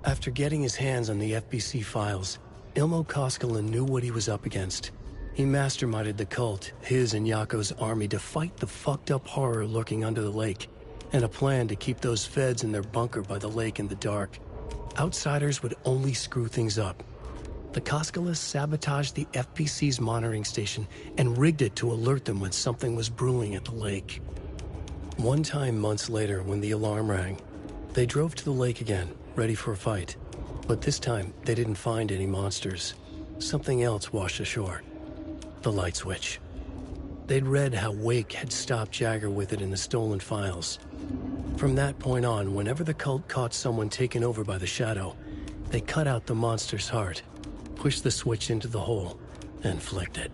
After getting his hands on the FBC files, Ilmo Koskela knew what he was up against. He masterminded the cult, his and Yako's army, to fight the fucked up horror lurking under the lake, and a plan to keep those feds in their bunker by the lake in the dark. Outsiders would only screw things up. The Koskelas sabotaged the FBC's monitoring station and rigged it to alert them when something was brewing at the lake. One time months later, when the alarm rang, they drove to the lake again, ready for a fight. But this time, they didn't find any monsters. Something else washed ashore. The light switch. They'd read how Wake had stopped Jagger with it in the stolen files. From that point on, whenever the cult caught someone taken over by the Shadow, they cut out the monster's heart, pushed the switch into the hole, and flicked it.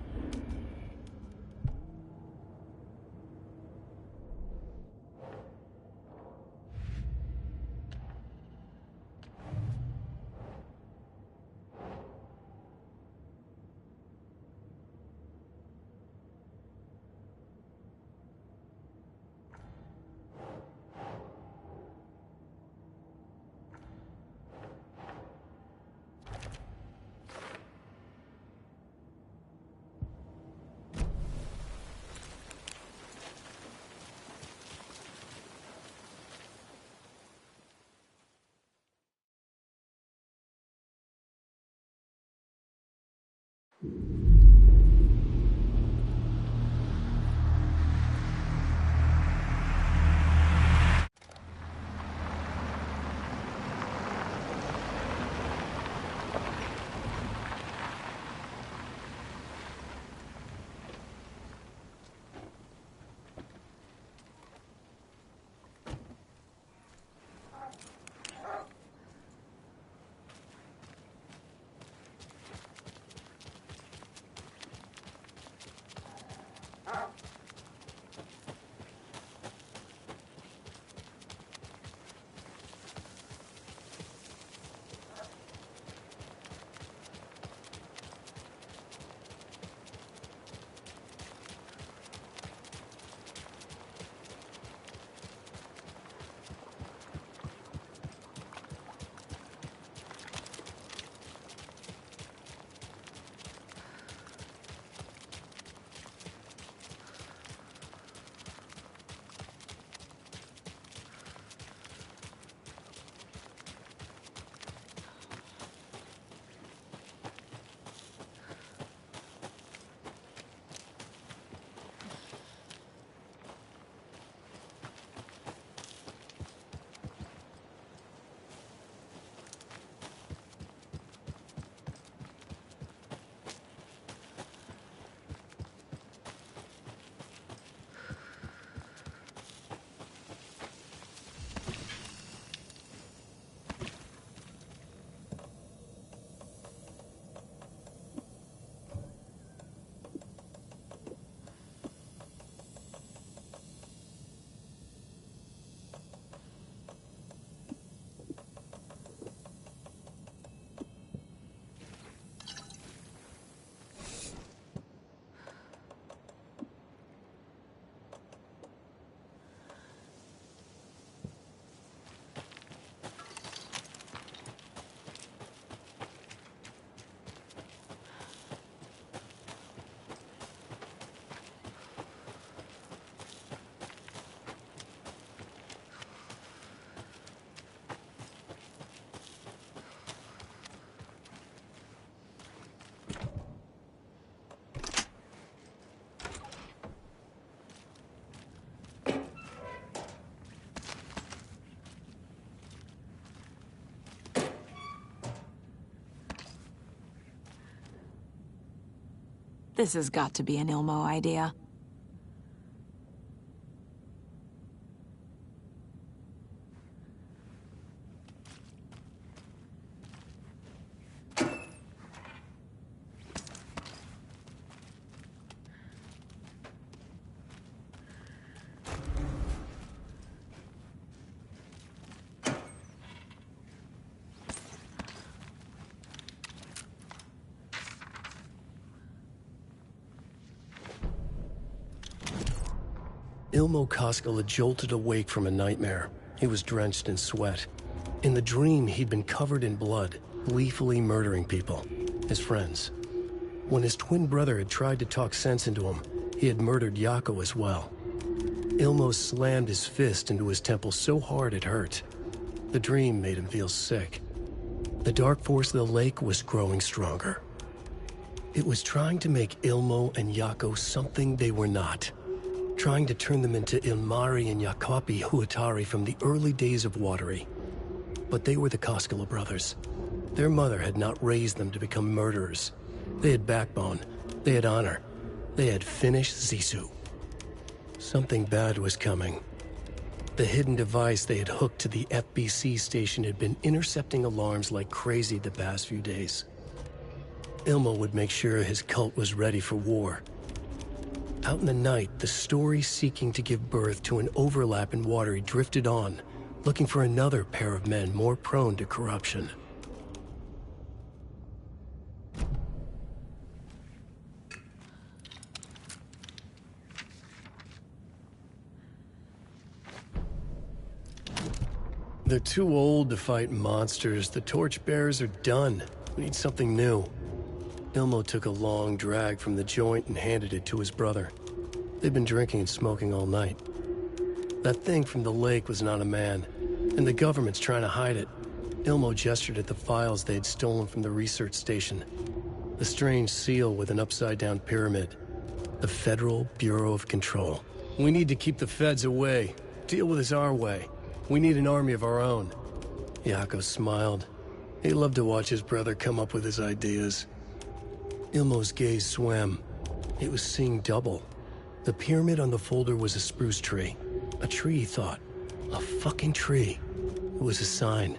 This has got to be an Ilmo idea. Ilmo Koskela jolted awake from a nightmare. He was drenched in sweat. In the dream, he'd been covered in blood, gleefully murdering people, his friends. When his twin brother had tried to talk sense into him, he had murdered Yako as well. Ilmo slammed his fist into his temple so hard it hurt. The dream made him feel sick. The dark force of the lake was growing stronger. It was trying to make Ilmo and Yako something they were not. Trying to turn them into Ilmari and Yakapi Huatari from the early days of Watery. But they were the Koskela brothers. Their mother had not raised them to become murderers. They had backbone. They had honor. They had finished Zissou. Something bad was coming. The hidden device they had hooked to the FBC station had been intercepting alarms like crazy the past few days. Ilmo would make sure his cult was ready for war. Out in the night, the story seeking to give birth to an overlap in Watery drifted on, looking for another pair of men more prone to corruption. They're too old to fight monsters. The torchbearers are done. We need something new. Ilmo took a long drag from the joint and handed it to his brother. They'd been drinking and smoking all night. That thing from the lake was not a man, and the government's trying to hide it. Ilmo gestured at the files they had stolen from the research station. The strange seal with an upside-down pyramid. The Federal Bureau of Control. We need to keep the feds away. Deal with this our way. We need an army of our own. Yako smiled. He loved to watch his brother come up with his ideas. Ilmo's gaze swam. It was seeing double. The pyramid on the folder was a spruce tree. A tree, he thought. A fucking tree. It was a sign.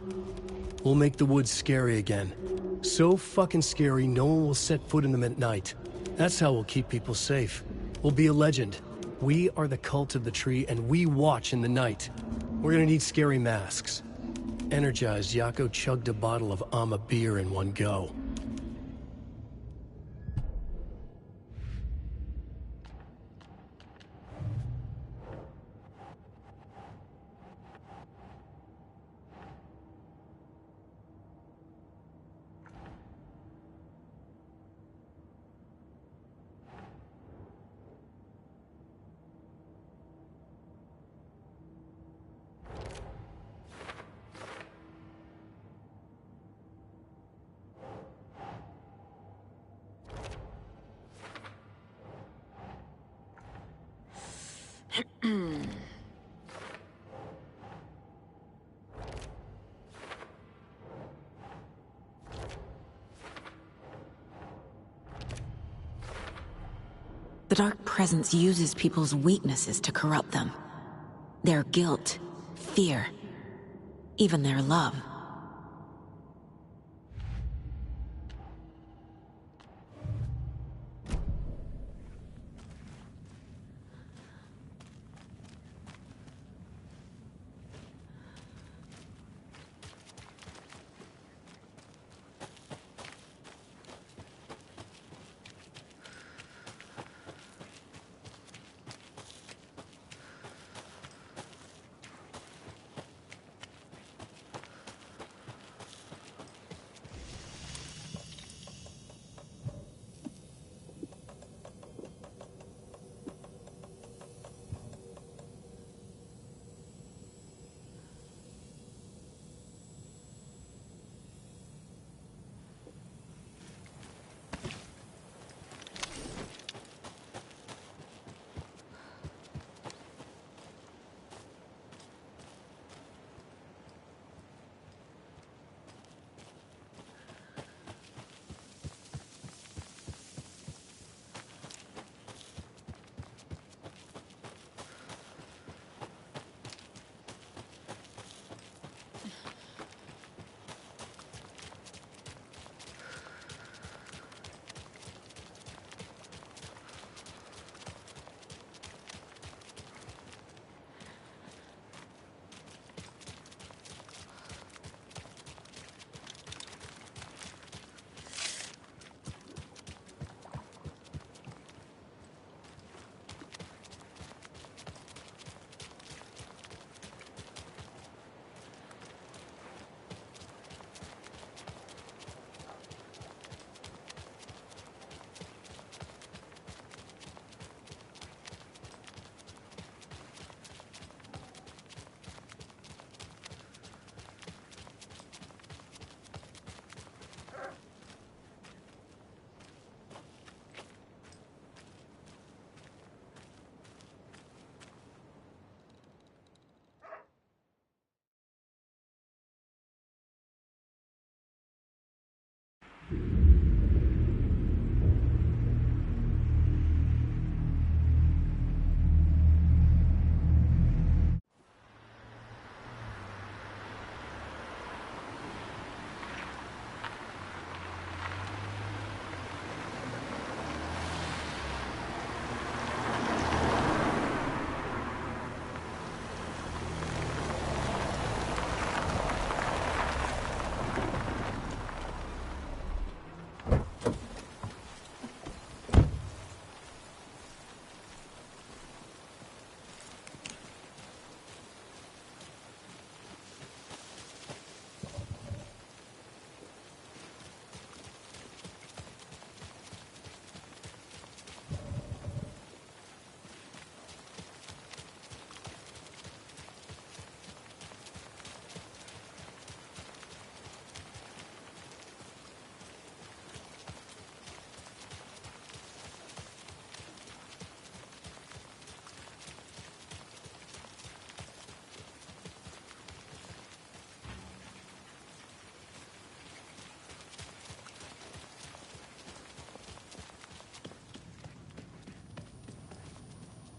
We'll make the woods scary again. So fucking scary, no one will set foot in them at night. That's how we'll keep people safe. We'll be a legend. We are the cult of the tree, and we watch in the night. We're gonna need scary masks. Energized, Yako chugged a bottle of Ama beer in one go. The Dark Presence uses people's weaknesses to corrupt them. Their guilt, fear, even their love.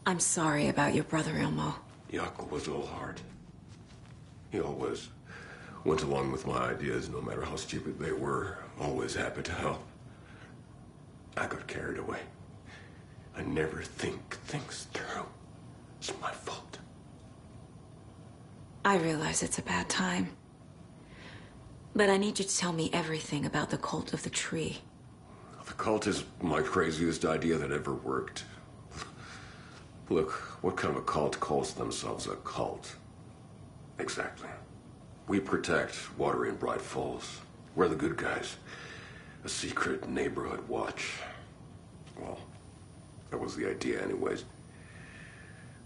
I'm sorry about your brother, Ilmo. Jaakko was all heart. He always went along with my ideas, no matter how stupid they were. Always happy to help. I got carried away. I never think things through. It's my fault. I realize it's a bad time. But I need you to tell me everything about the Cult of the Tree. The cult is my craziest idea that ever worked. Look, what kind of a cult calls themselves a cult? Exactly. We protect Water in Bright Falls. We're the good guys. A secret neighborhood watch. Well, that was the idea anyways.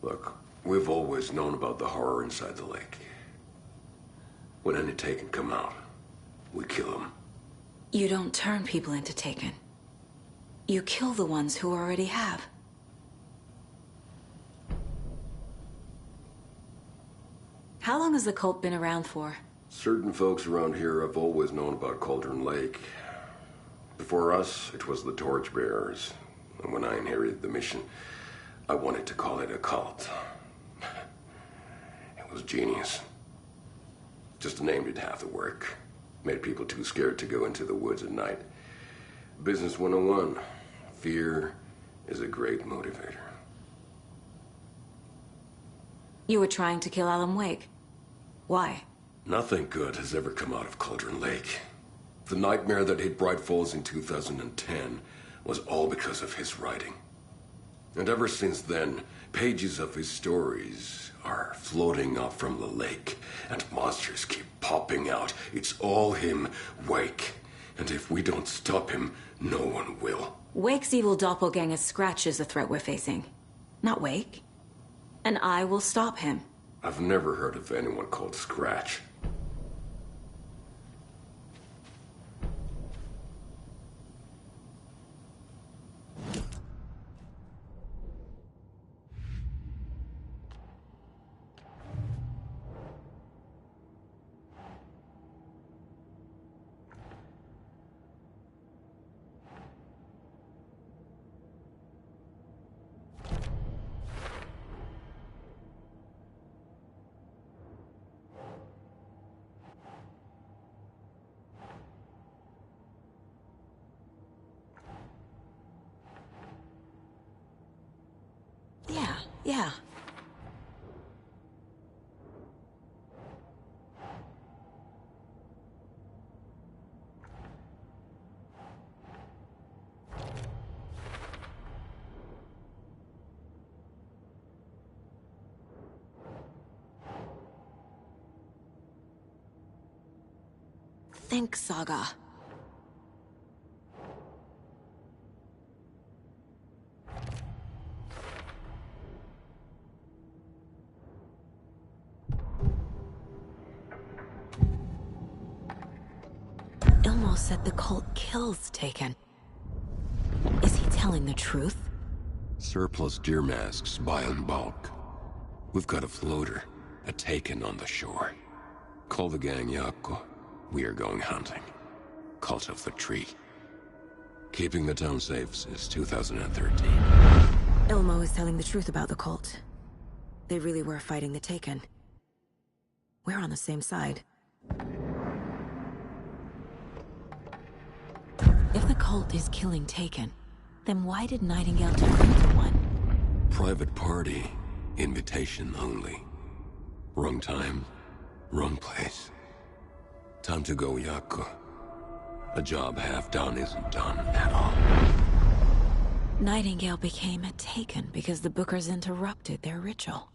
Look, we've always known about the horror inside the lake. When any Taken come out, we kill them. You don't turn people into Taken. You kill the ones who already have. How long has the cult been around for? Certain folks around here have always known about Cauldron Lake. Before us, it was the Torchbearers. And when I inherited the mission, I wanted to call it a cult. It was genius. Just a name did half the work. Made people too scared to go into the woods at night. Business 101. Fear is a great motivator. You were trying to kill Alan Wake. Why? Nothing good has ever come out of Cauldron Lake. The nightmare that hit Bright Falls in 2010 was all because of his writing. And ever since then, pages of his stories are floating up from the lake, and monsters keep popping out. It's all him, Wake. And if we don't stop him, no one will. Wake's evil doppelganger Scratch is the threat we're facing, not Wake. And I will stop him. I've never heard of anyone called Scratch. Yeah. Think, Saga. Ilmo said the cult kills Taken. Is he telling the truth? Surplus deer masks buy in bulk. We've got a floater, a Taken on the shore. Call the gang Jaakko. We are going hunting. Cult of the Tree. Keeping the town safe since 2013. Ilmo is telling the truth about the cult. They really were fighting the Taken. We're on the same side. If the cult is killing Taken, then why did Nightingale turn into one? Private party. Invitation only. Wrong time, wrong place. Time to go, Jaakko. A job half done isn't done at all. Nightingale became a Taken because the Bookers interrupted their ritual.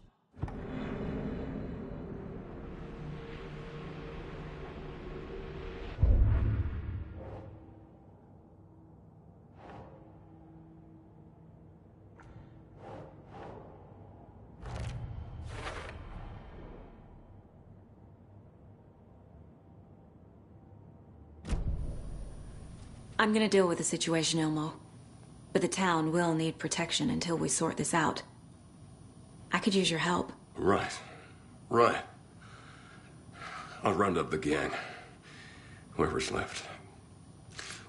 I'm gonna deal with the situation, Ilmo. But the town will need protection until we sort this out. I could use your help. Right. I'll round up the gang. Whoever's left.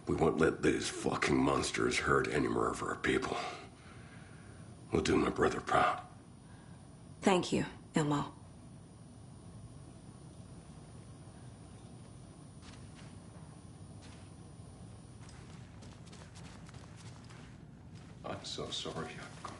We won't let these fucking monsters hurt any more of our people. We'll do my brother proud. Thank you, Ilmo. I'm so sorry, Yako.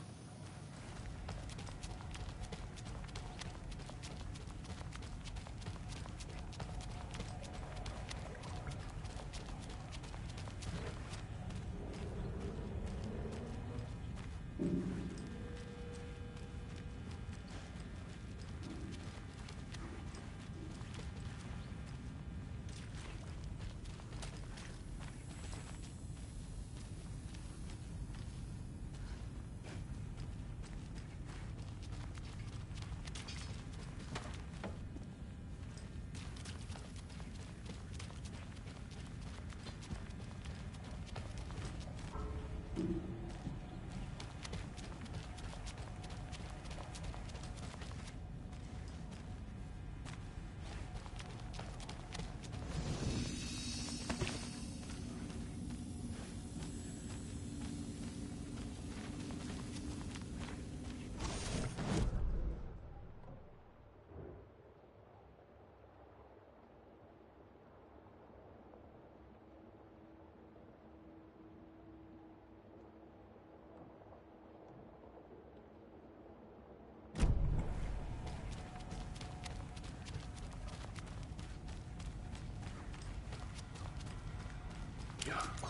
Yako.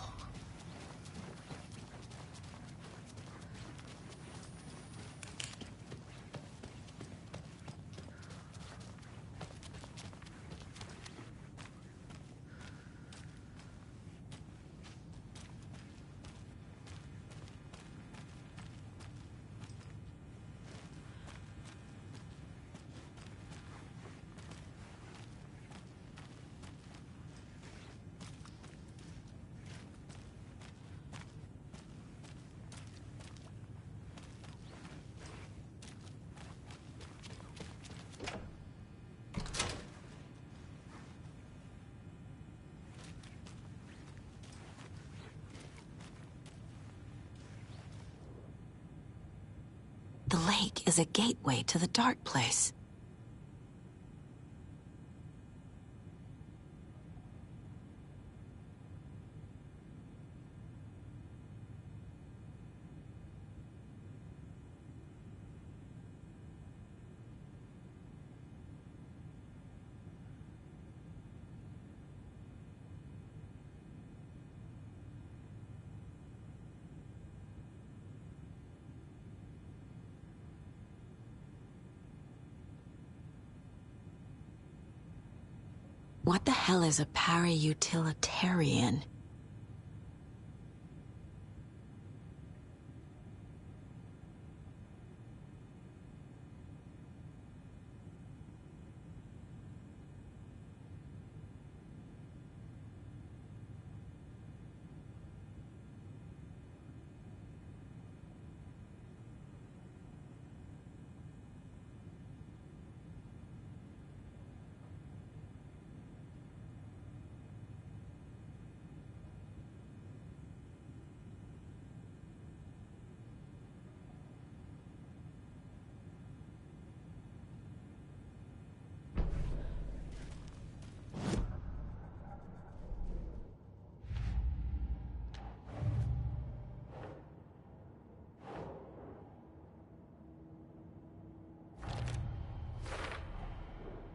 The lake is a gateway to the dark place. What the hell is a para-utilitarian?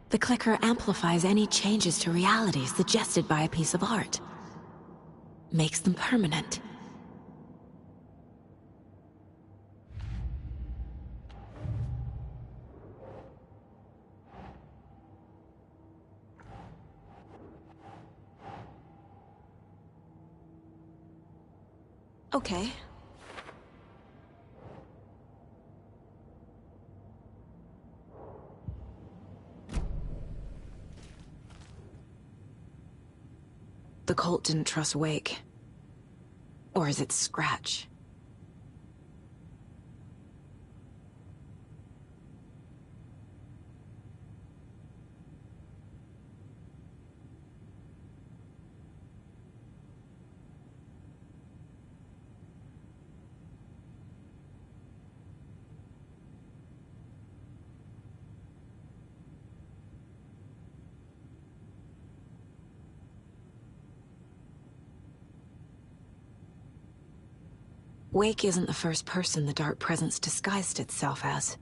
The clicker amplifies any changes to reality suggested by a piece of art. Makes them permanent. Okay. The cult didn't trust Wake. Or is it Scratch? Wake isn't the first person the Dark Presence disguised itself as.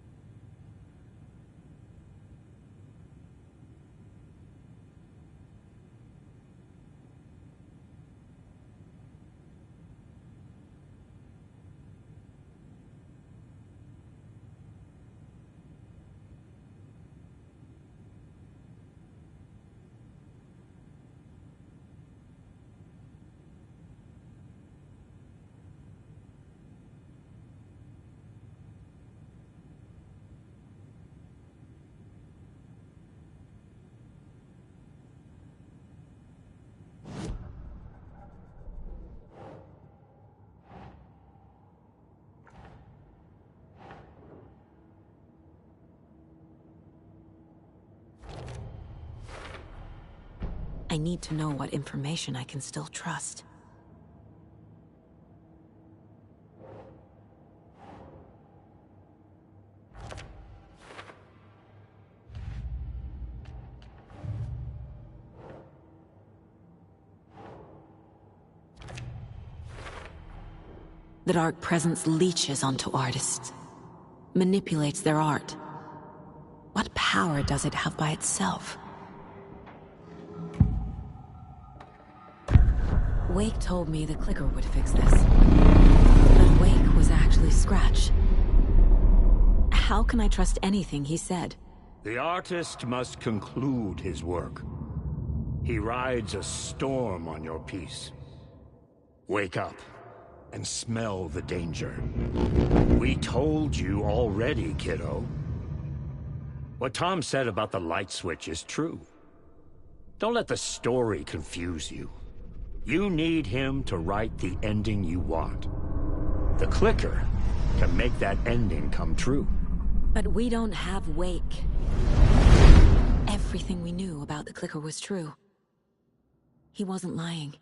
I need to know what information I can still trust. The Dark Presence leeches onto artists, manipulates their art. What power does it have by itself? Wake told me the clicker would fix this. But Wake was actually Scratch. How can I trust anything he said? The artist must conclude his work. He rides a storm on your piece. Wake up and smell the danger. We told you already, kiddo. What Tom said about the light switch is true. Don't let the story confuse you. You need him to write the ending you want. The clicker can make that ending come true. But we don't have Wake. Everything we knew about the clicker was true. He wasn't lying.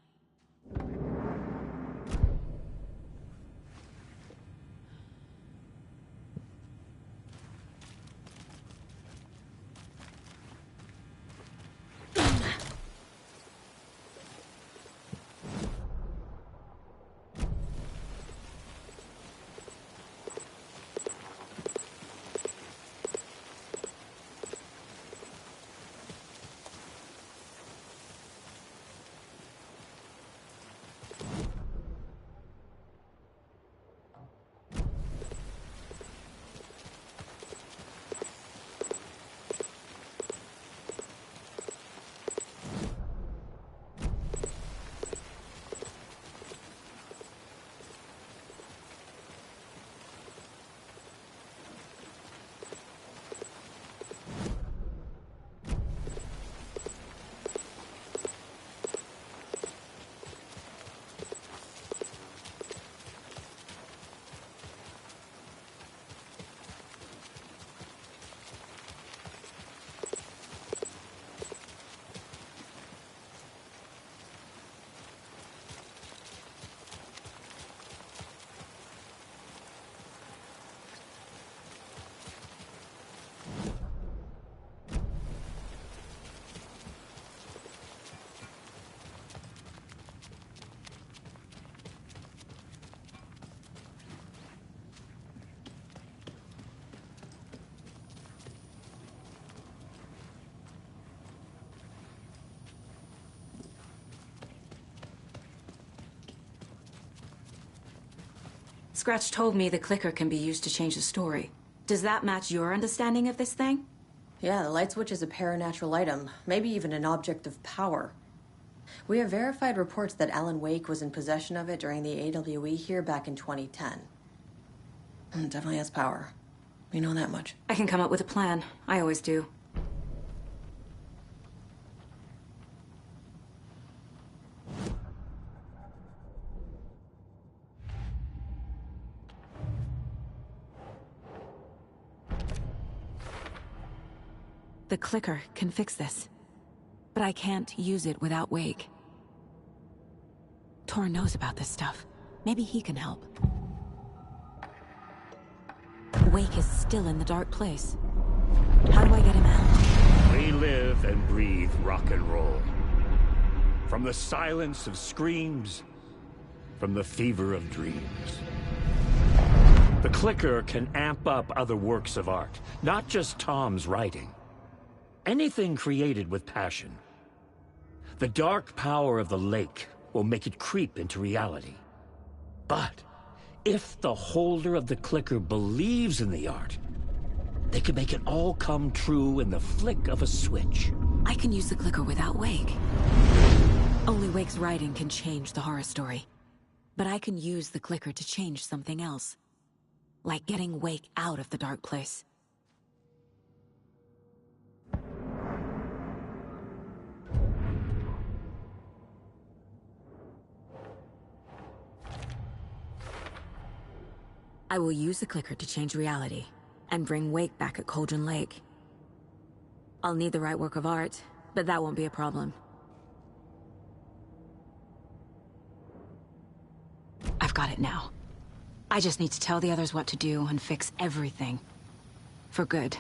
Scratch told me the clicker can be used to change the story. Does that match your understanding of this thing? Yeah, the light switch is a paranatural item, maybe even an object of power. We have verified reports that Alan Wake was in possession of it during the AWE here back in 2010. It definitely has power. We know that much. I can come up with a plan. I always do. The clicker can fix this, but I can't use it without Wake. Tor knows about this stuff. Maybe he can help. Wake is still in the dark place. How do I get him out? We live and breathe rock and roll. From the silence of screams, from the fever of dreams. The clicker can amp up other works of art, not just Tom's writing. Anything created with passion. The dark power of the lake will make it creep into reality. But if the holder of the clicker believes in the art, they can make it all come true in the flick of a switch. I can use the clicker without Wake. Only Wake's writing can change the horror story. But I can use the clicker to change something else. Like getting Wake out of the dark place. I will use the clicker to change reality, and bring Wake back at Cauldron Lake. I'll need the right work of art, but that won't be a problem. I've got it now. I just need to tell the others what to do and fix everything. For good.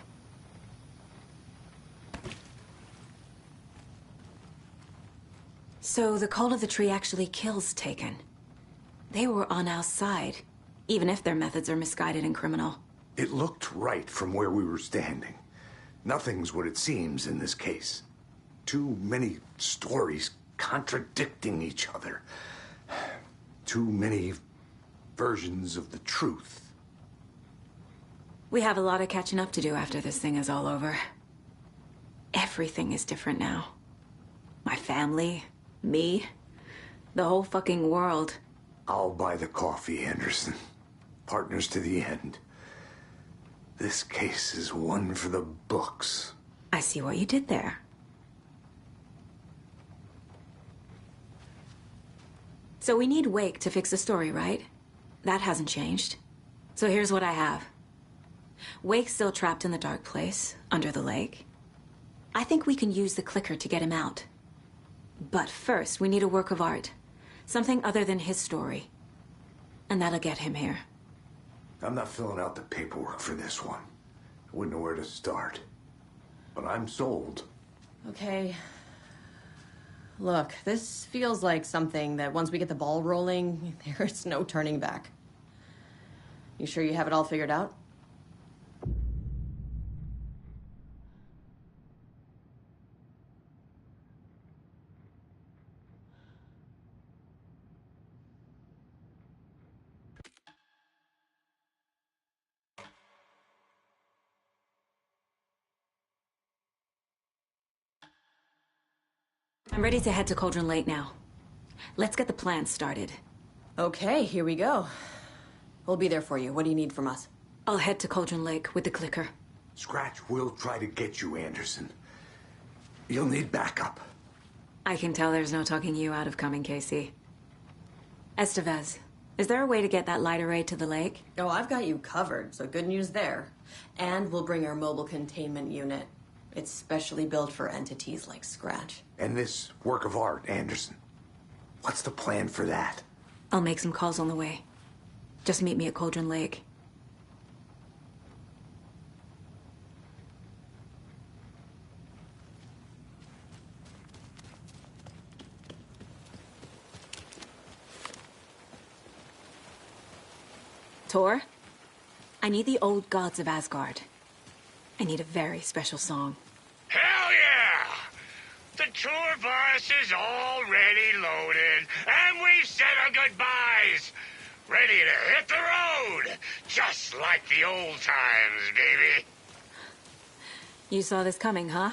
So the Cult of the Tree actually kills Taken. They were on our side, even if their methods are misguided and criminal. It looked right from where we were standing. Nothing's what it seems in this case. Too many stories contradicting each other. Too many versions of the truth. We have a lot of catching up to do after this thing is all over. Everything is different now. My family, me, the whole fucking world. I'll buy the coffee, Anderson. Partners to the end. This case is one for the books. I see what you did there. So we need Wake to fix the story, right? That hasn't changed. So here's what I have. Wake's still trapped in the dark place, under the lake. I think we can use the clicker to get him out. But first, we need a work of art. Something other than his story. And that'll get him here. I'm not filling out the paperwork for this one. I wouldn't know where to start. But I'm sold. Okay. Look, this feels like something that once we get the ball rolling, there's no turning back. You sure you have it all figured out? I'm ready to head to Cauldron Lake now. Let's get the plan started. Okay, here we go. We'll be there for you. What do you need from us? I'll head to Cauldron Lake with the clicker. Scratch will try to get you, Anderson. You'll need backup. I can tell there's no talking you out of coming, Casey. Estevez, is there a way to get that light array to the lake? Oh, I've got you covered, so good news there. And we'll bring our mobile containment unit. It's specially built for entities like Scratch. And this work of art, Anderson. What's the plan for that? I'll make some calls on the way. Just meet me at Cauldron Lake. Tor, I need the old gods of Asgard. I need a very special song. Hell yeah! The tour bus is already loaded, and we've said our goodbyes. Ready to hit the road, just like the old times, baby. You saw this coming, huh?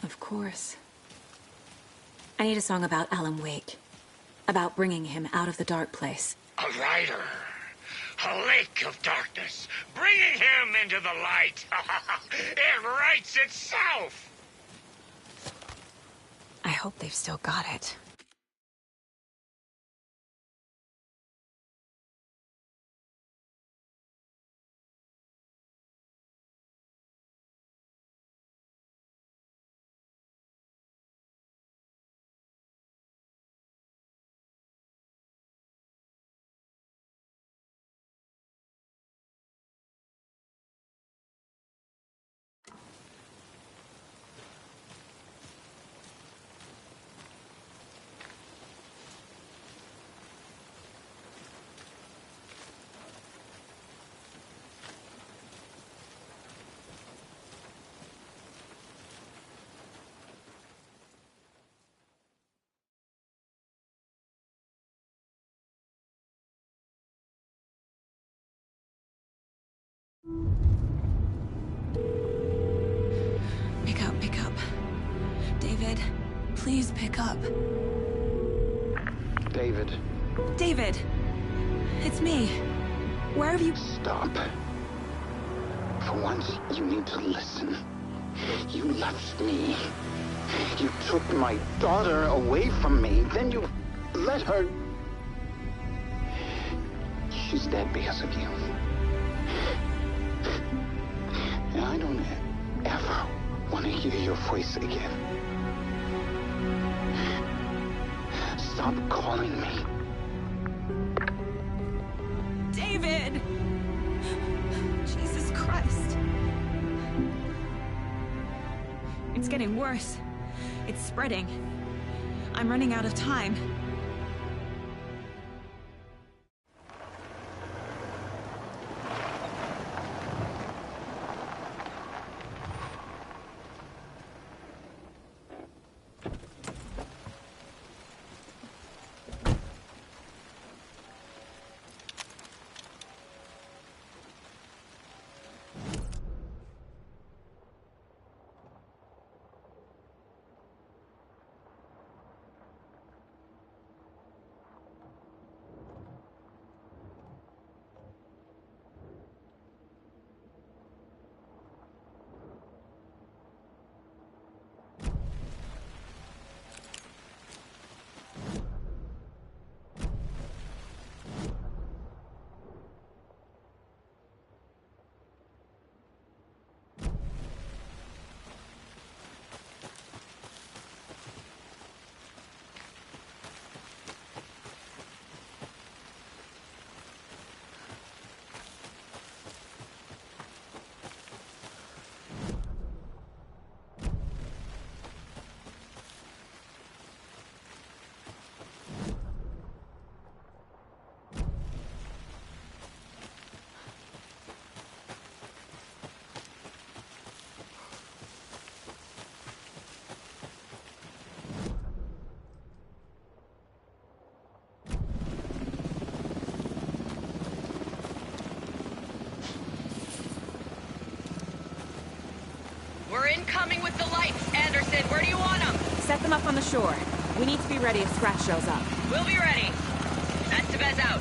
Of course. I need a song about Alan Wake. About bringing him out of the dark place. A rider. A lake of darkness, bringing him into the light. It writes itself. I hope they've still got it. David, please pick up. David. David! It's me. Where have you... Stop. For once, you need to listen. You left me. You took my daughter away from me. Then you let her... She's dead because of you. And I don't ever want to hear your voice again. Stop calling me. David! Jesus Christ. It's getting worse. It's spreading. I'm running out of time. We're incoming with the lights. Anderson, where do you want them? Set them up on the shore. We need to be ready if Scratch shows up. We'll be ready. Estevez out.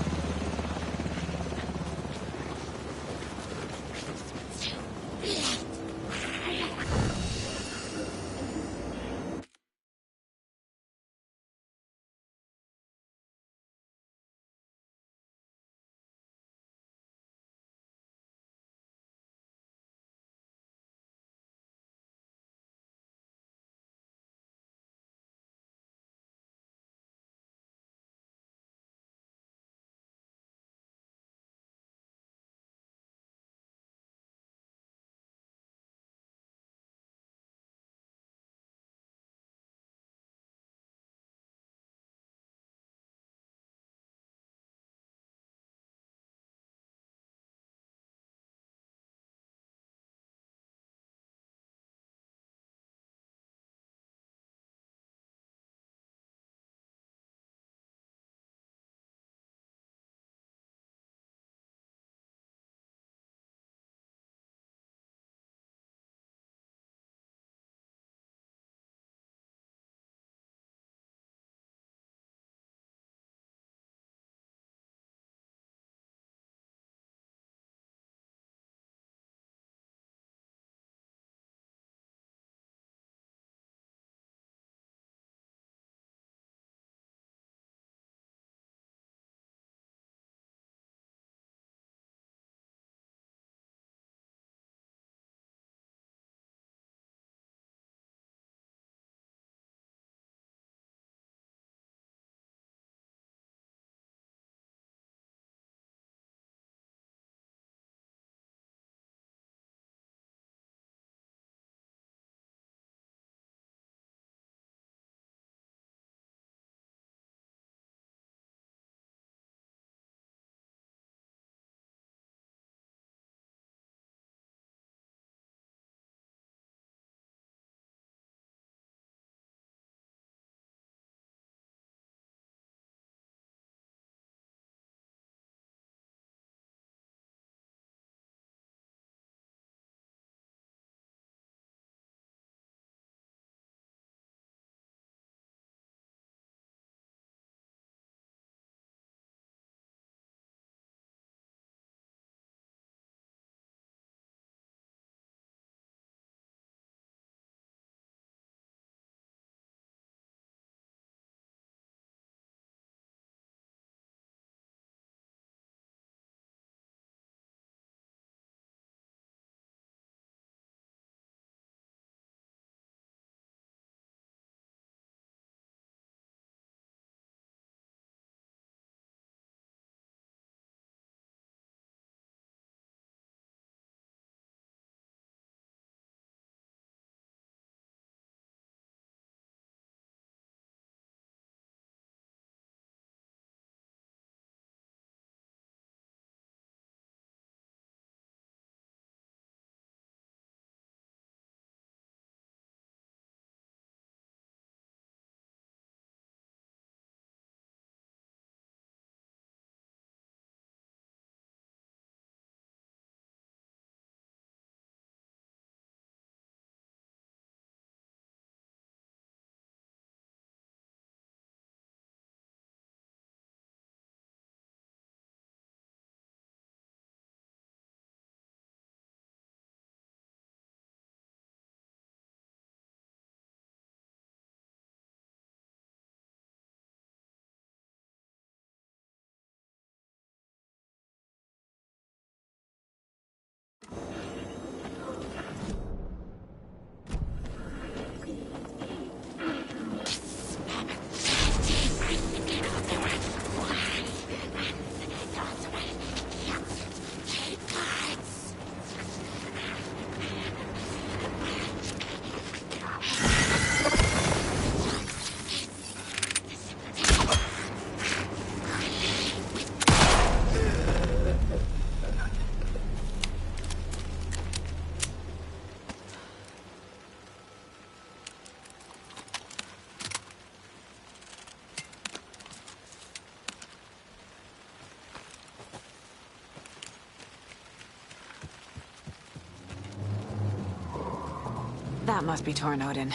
That must be Tornodin.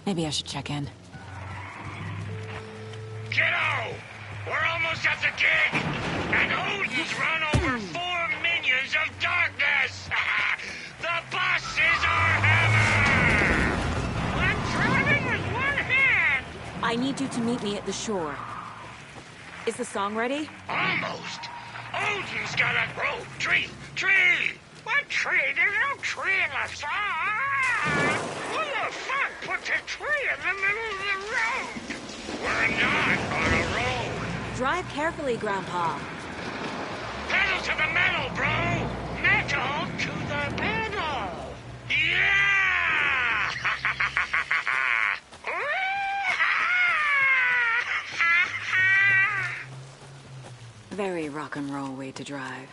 Maybe I should check in. Kiddo! We're almost at the gig! And Odin's run over 4 minions of darkness! The bus is our hammer! I'm driving with one hand! I need you to meet me at the shore. Is the song ready? Almost! Odin's got a rope! Tree! What tree? There's no tree in the song! Who the fuck put the tree in the middle of the road? We're not on a road! Drive carefully, Grandpa. Pedal to the metal, bro! Metal to the pedal! Yeah! Very rock and roll way to drive.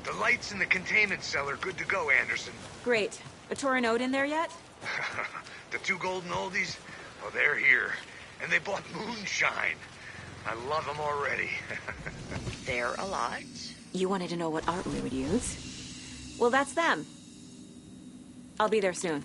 The lights in the containment cell are good to go, Anderson. Great. A Tornod in there yet? The 2 golden oldies? Well, they're here. And they bought moonshine. I love them already. They're a lot. You wanted to know what art we would use? Well, that's them. I'll be there soon.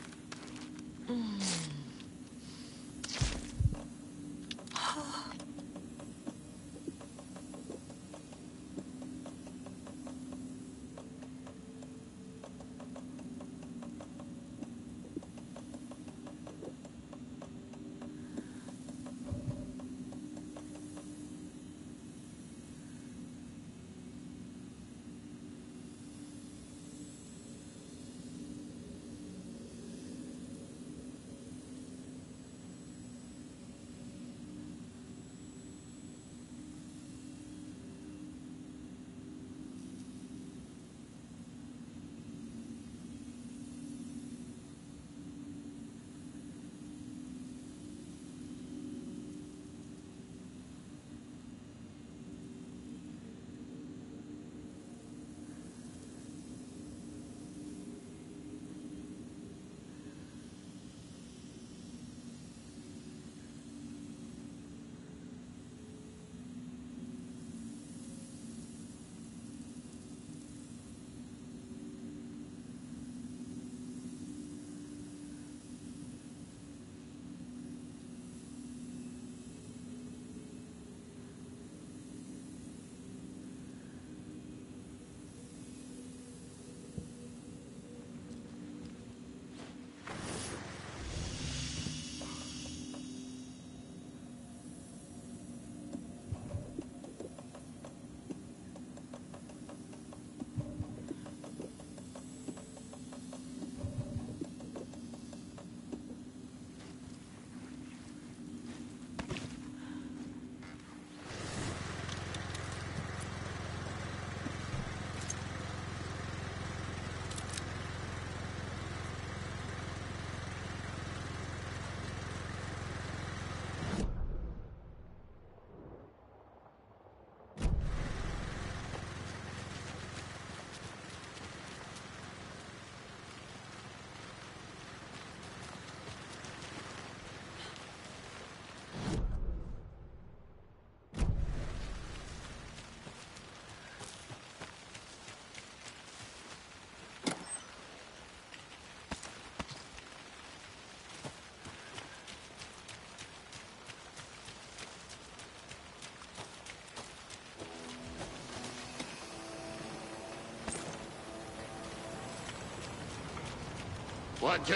1, 2.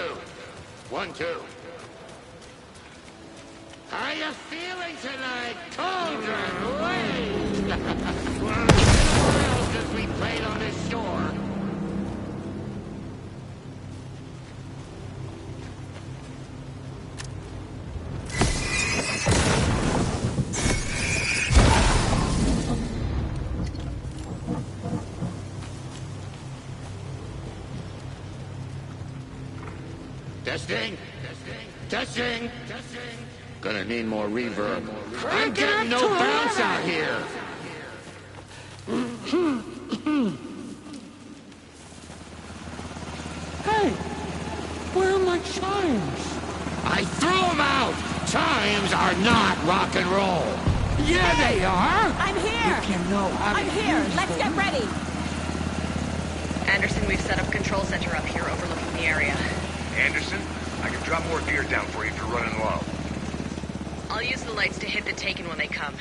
1, 2. How you feeling tonight, Cauldron Lake? Well, what else as we played on this shore? Testing. Testing. Gonna need more reverb. I'm getting no bounce out here. Hey, where are my chimes? I threw them out. Chimes are not rock and roll. Yeah, they are. I'm here. You can know how I'm to here. use Let's them. get ready. Anderson, we've set up control center up here overlooking the area. Anderson, I can drop more gear down for you if you're running low. I'll use the lights to hit the Taken when they come.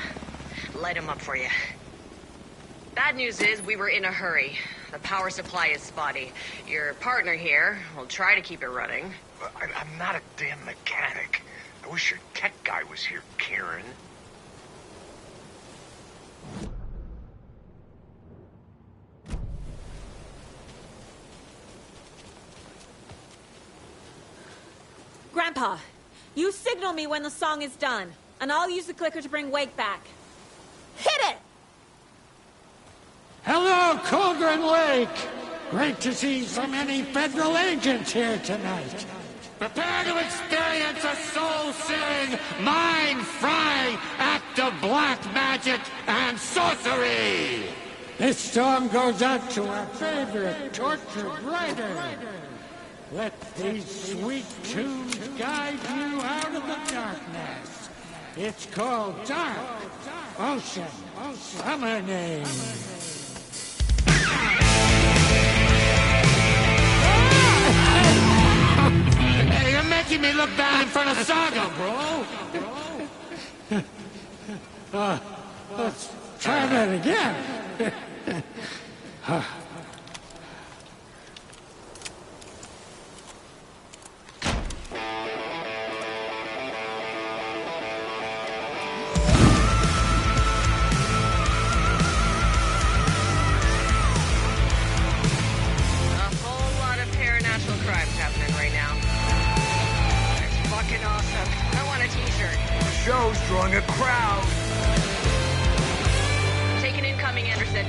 Light them up for you. Bad news is we were in a hurry. The power supply is spotty. Your partner here will try to keep it running. I'm not a damn mechanic. I wish your tech guy was here, Karen. Grandpa, you signal me when the song is done, and I'll use the clicker to bring Wake back. Hit it! Hello, Cauldron Lake. Great to see so many federal agents here tonight. Prepare to experience a soul-searing, mind-frying act of black magic and sorcery! This song goes out to our favorite tortured writer. Let these sweet tunes guide you out of the darkness. It's called Dark Ocean Summoning. Hey, you're making me look bad in front of Saga, bro! Let's try that again. Show's drawing a crowd. Taken incoming, Anderson.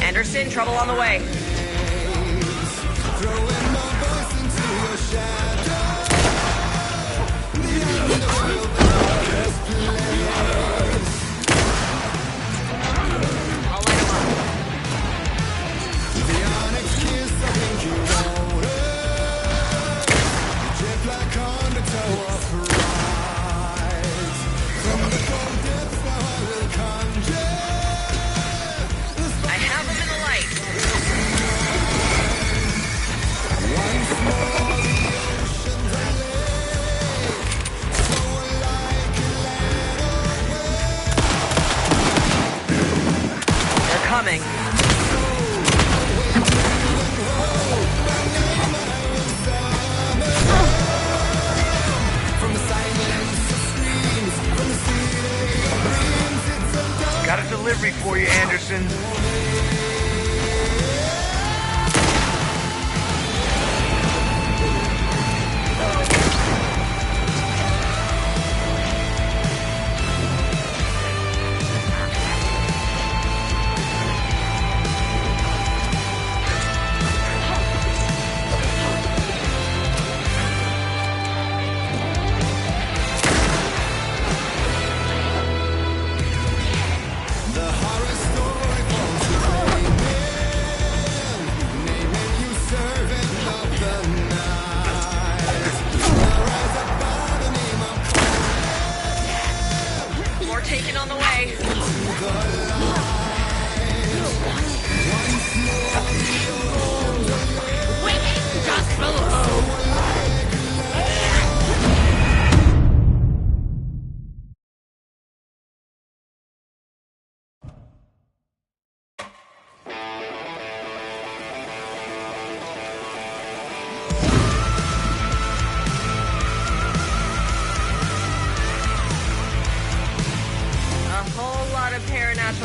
Anderson, trouble on the way. Coming. Got a delivery for you, Anderson. The horror story falls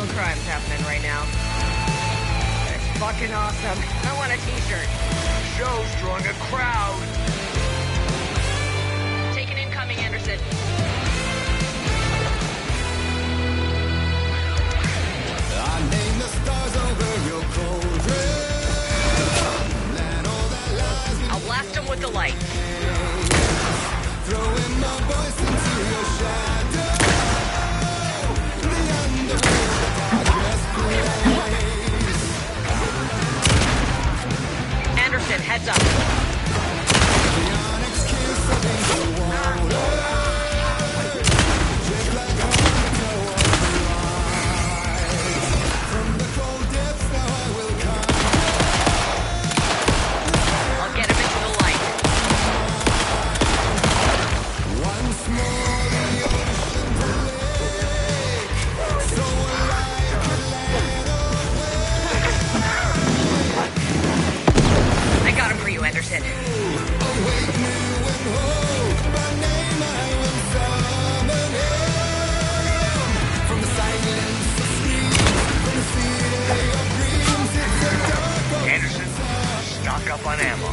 own crimes happening right now. It's fucking awesome. I want a t-shirt. Show's drawing a crowd. Take an incoming, Anderson. I name the stars over your cauldron. I'll blast them with the light. Throwing my voice into your shadow. The underworld just plays. Anderson, heads up. The onyx kiss of angel water. Just like undertow of the light. From the cold depths now I will come. I'll get him into the light. Once more the ocean to lake. So alive can land I got him for you, Anderson. awake new and hope. By name I will summon him. From the silence of screams, from the city of dreams, it's a dark Anderson, stock up on ammo.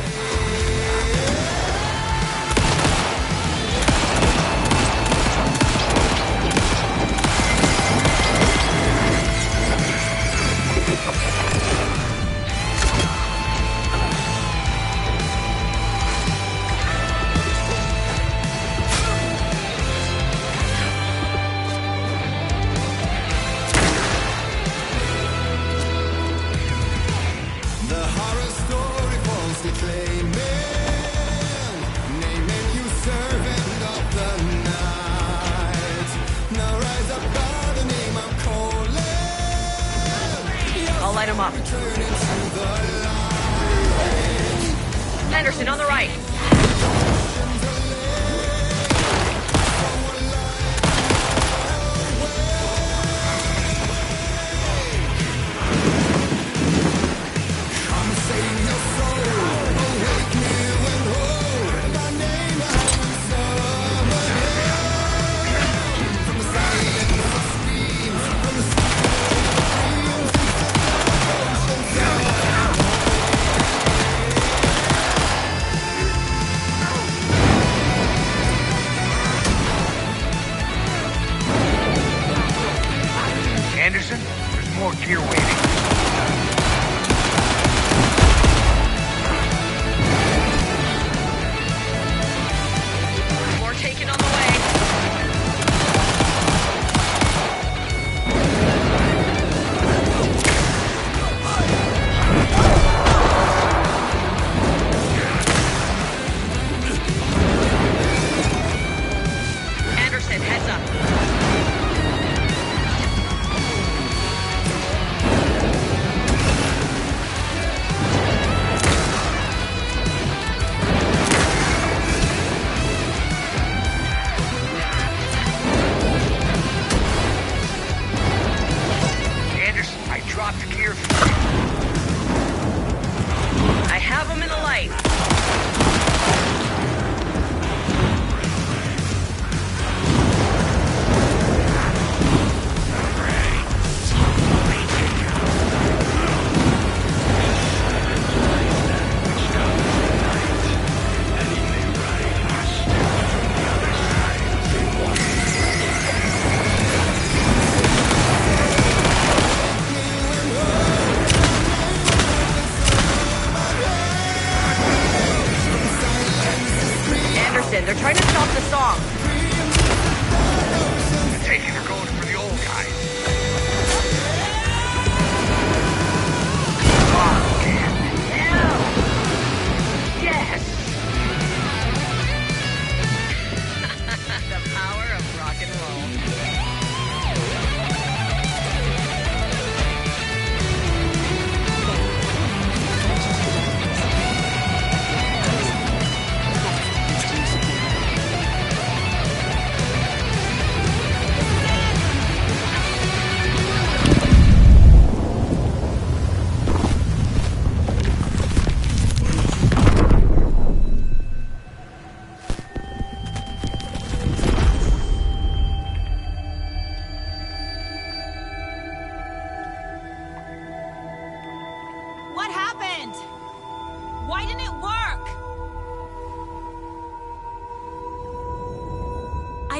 The horror story falls declaiming, naming you servant of the night. Now rise up by the name I'm calling. I'll light him up. Turn into the light. Anderson, on the right. Come save your soul. Awake new and whole. By name I will summon him. From the silence of screams, from the city Anderson, there's more gear waiting. More taken on the way. Anderson, heads up. Anderson, I dropped the gear. I have him in the light. Anderson, they're trying to stop the song. The Taken are going for the old guy. Fucking hell! Yes! The power of rock and roll.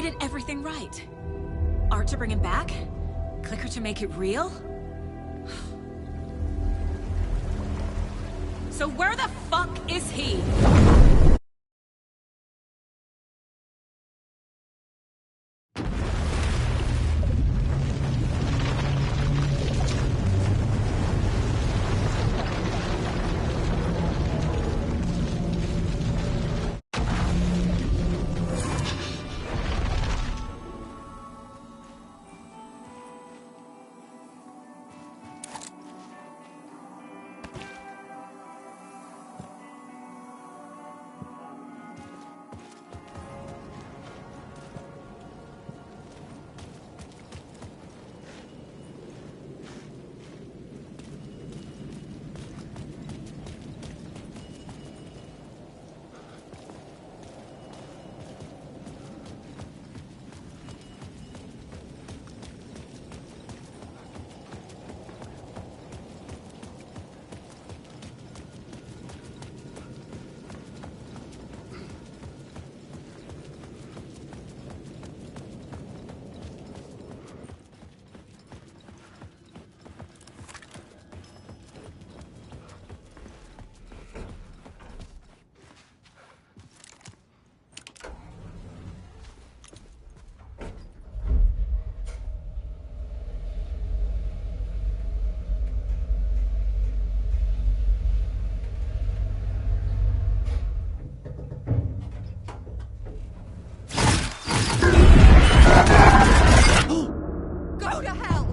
did everything right. Art to bring him back? Clicker to make it real? So where the fuck is he? Go to hell!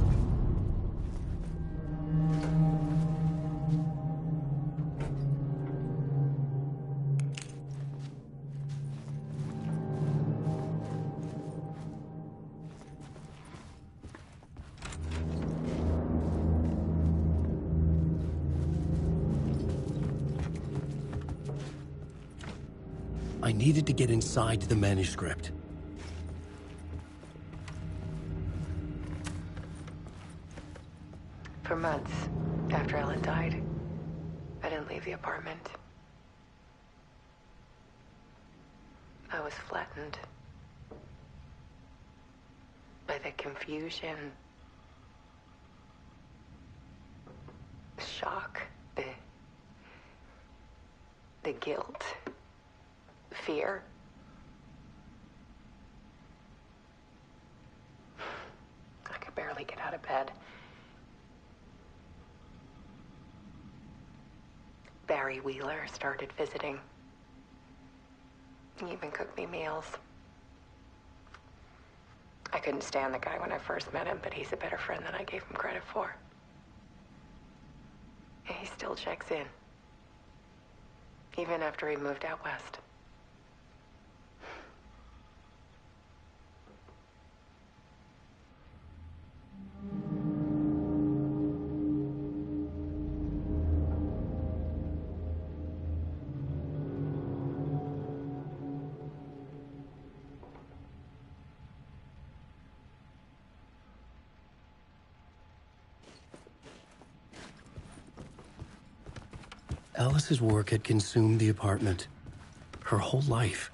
I needed to get inside the manuscript. For months after Ellen died, I didn't leave the apartment. I was flattened by the confusion, shock, the guilt, fear. I could barely get out of bed. Barry Wheeler started visiting. He even cooked me meals. I couldn't stand the guy when I first met him, but he's a better friend than I gave him credit for. And he still checks in, even after he moved out west. Alice's work had consumed the apartment. Her whole life.